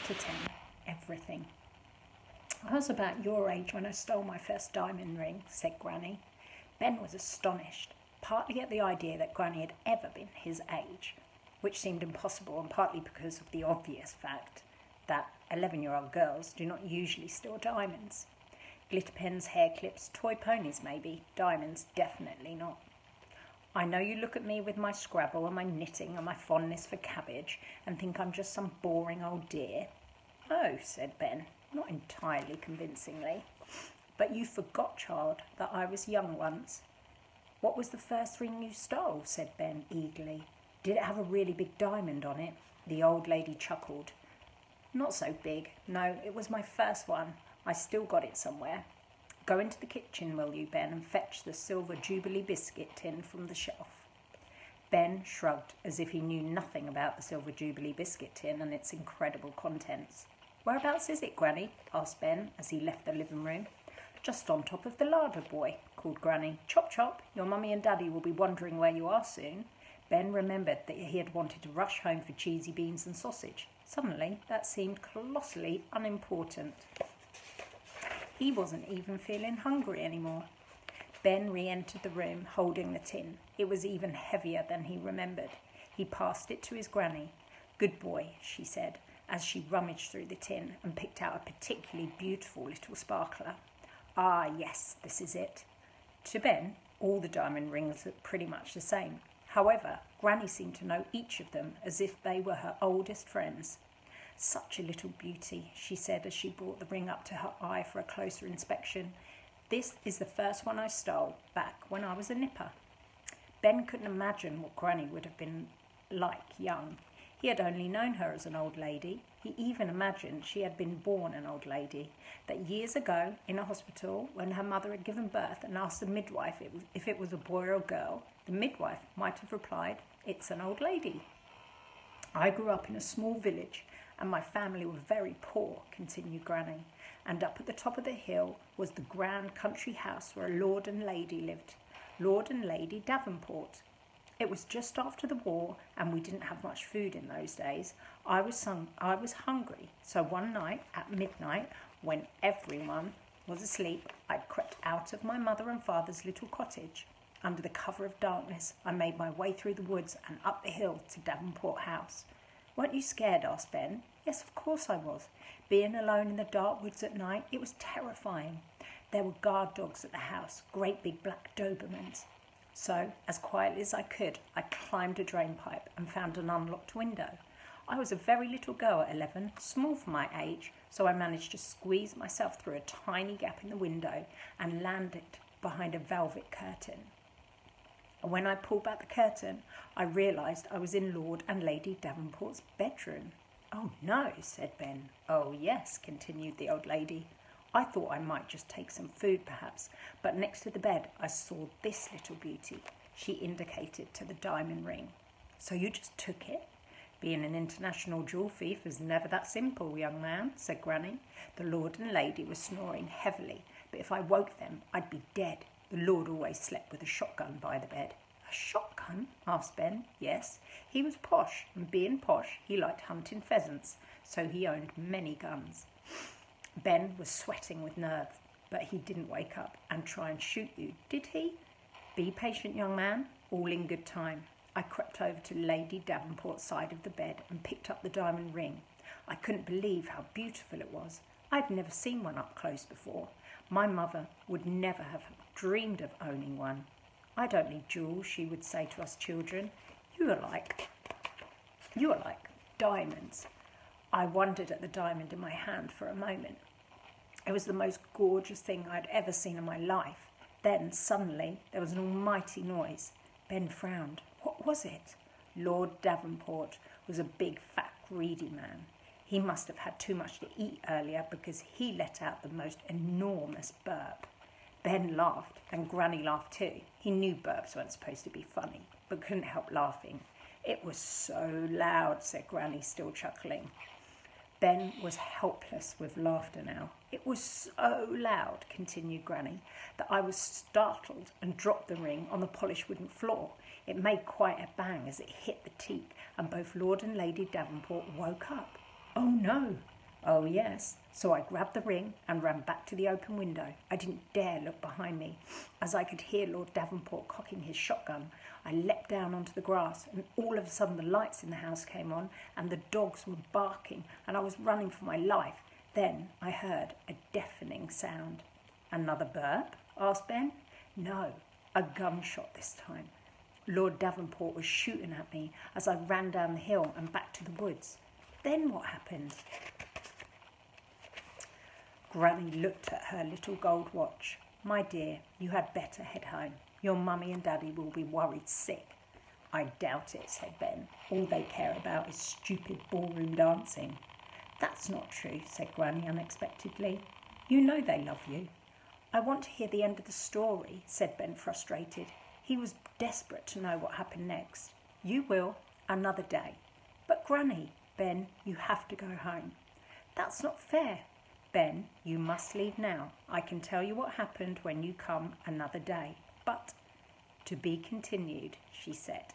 Chapter 10. Everything. I was about your age when I stole my first diamond ring, said Granny. Ben was astonished, partly at the idea that Granny had ever been his age, which seemed impossible, and partly because of the obvious fact that 11-year-old girls do not usually steal diamonds. Glitter pens, hair clips, toy ponies maybe, diamonds definitely not. I know you look at me with my Scrabble and my knitting and my fondness for cabbage and think I'm just some boring old dear. Oh, said Ben, not entirely convincingly. But you forgot, child, that I was young once. What was the first ring you stole? Said Ben eagerly. Did it have a really big diamond on it? The old lady chuckled. Not so big. No, it was my first one. I still got it somewhere. Go into the kitchen, will you, Ben, and fetch the silver Jubilee biscuit tin from the shelf. Ben shrugged as if he knew nothing about the silver Jubilee biscuit tin and its incredible contents. Whereabouts is it, Granny? Asked Ben as he left the living room. Just on top of the larder, boy, called Granny. Chop, chop, your mummy and daddy will be wondering where you are soon. Ben remembered that he had wanted to rush home for cheesy beans and sausage. Suddenly, that seemed colossally unimportant. He wasn't even feeling hungry anymore. Ben re-entered the room, holding the tin. It was even heavier than he remembered. He passed it to his Granny. Good boy, she said, as she rummaged through the tin and picked out a particularly beautiful little sparkler. Ah, yes, this is it. To Ben, all the diamond rings looked pretty much the same. However, Granny seemed to know each of them as if they were her oldest friends. Such a little beauty, she said as she brought the ring up to her eye for a closer inspection. This is the first one I stole, back when I was a nipper. Ben couldn't imagine what Granny would have been like young. He had only known her as an old lady. He even imagined she had been born an old lady, that years ago, in a hospital, when her mother had given birth and asked the midwife if it was a boy or a girl, the midwife might have replied, "It's an old lady." I grew up in a small village, and my family were very poor, continued Granny, and up at the top of the hill was the grand country house where a lord and lady lived, Lord and Lady Davenport. It was just after the war, and we didn't have much food in those days. I was hungry, so one night at midnight, when everyone was asleep, I crept out of my mother and father's little cottage. Under the cover of darkness, I made my way through the woods and up the hill to Davenport House. Weren't you scared? Asked Ben. Yes, of course I was. Being alone in the dark woods at night, it was terrifying. There were guard dogs at the house, great big black Dobermans. So, as quietly as I could, I climbed a drain pipe and found an unlocked window. I was a very little girl at 11, small for my age, so I managed to squeeze myself through a tiny gap in the window and landed behind a velvet curtain. And when I pulled back the curtain, I realised I was in Lord and Lady Davenport's bedroom. Oh no, said Ben. Oh yes, continued the old lady. I thought I might just take some food perhaps, but next to the bed I saw this little beauty. She indicated to the diamond ring. So you just took it? Being an international jewel thief is never that simple, young man, said Granny. The Lord and Lady were snoring heavily, but if I woke them, I'd be dead. The Lord always slept with a shotgun by the bed. A shotgun? Asked Ben. Yes. He was posh, and being posh, he liked hunting pheasants, so he owned many guns. Ben was sweating with nerves, but he didn't wake up and try and shoot you, did he? Be patient, young man. All in good time. I crept over to Lady Davenport's side of the bed and picked up the diamond ring. I couldn't believe how beautiful it was. I'd never seen one up close before. My mother would never have dreamed of owning one. I don't need jewels, she would say to us children. You are like diamonds. I wondered at the diamond in my hand for a moment. It was the most gorgeous thing I'd ever seen in my life. Then, suddenly, there was an almighty noise. Ben frowned. What was it? Lord Davenport was a big, fat, greedy man. He must have had too much to eat earlier because he let out the most enormous burp. Ben laughed, and Granny laughed too. He knew burps weren't supposed to be funny, but couldn't help laughing. It was so loud, said Granny, still chuckling. Ben was helpless with laughter now. It was so loud, continued Granny, that I was startled and dropped the ring on the polished wooden floor. It made quite a bang as it hit the teak, and both Lord and Lady Davenport woke up. Oh no, Oh, yes. So I grabbed the ring and ran back to the open window. I didn't dare look behind me. As I could hear Lord Davenport cocking his shotgun, I leapt down onto the grass, and all of a sudden the lights in the house came on and the dogs were barking, and I was running for my life. Then I heard a deafening sound. Another burp? Asked Ben. No, a gunshot this time. Lord Davenport was shooting at me as I ran down the hill and back to the woods. Then what happened? Granny looked at her little gold watch. My dear, you had better head home. Your mummy and daddy will be worried sick. I doubt it, said Ben. All they care about is stupid ballroom dancing. That's not true, said Granny unexpectedly. You know they love you. I want to hear the end of the story, said Ben, frustrated. He was desperate to know what happened next. You will, another day. But Granny, Ben, you have to go home. That's not fair. Ben, you must leave now. I can tell you what happened when you come another day. But to be continued, she said.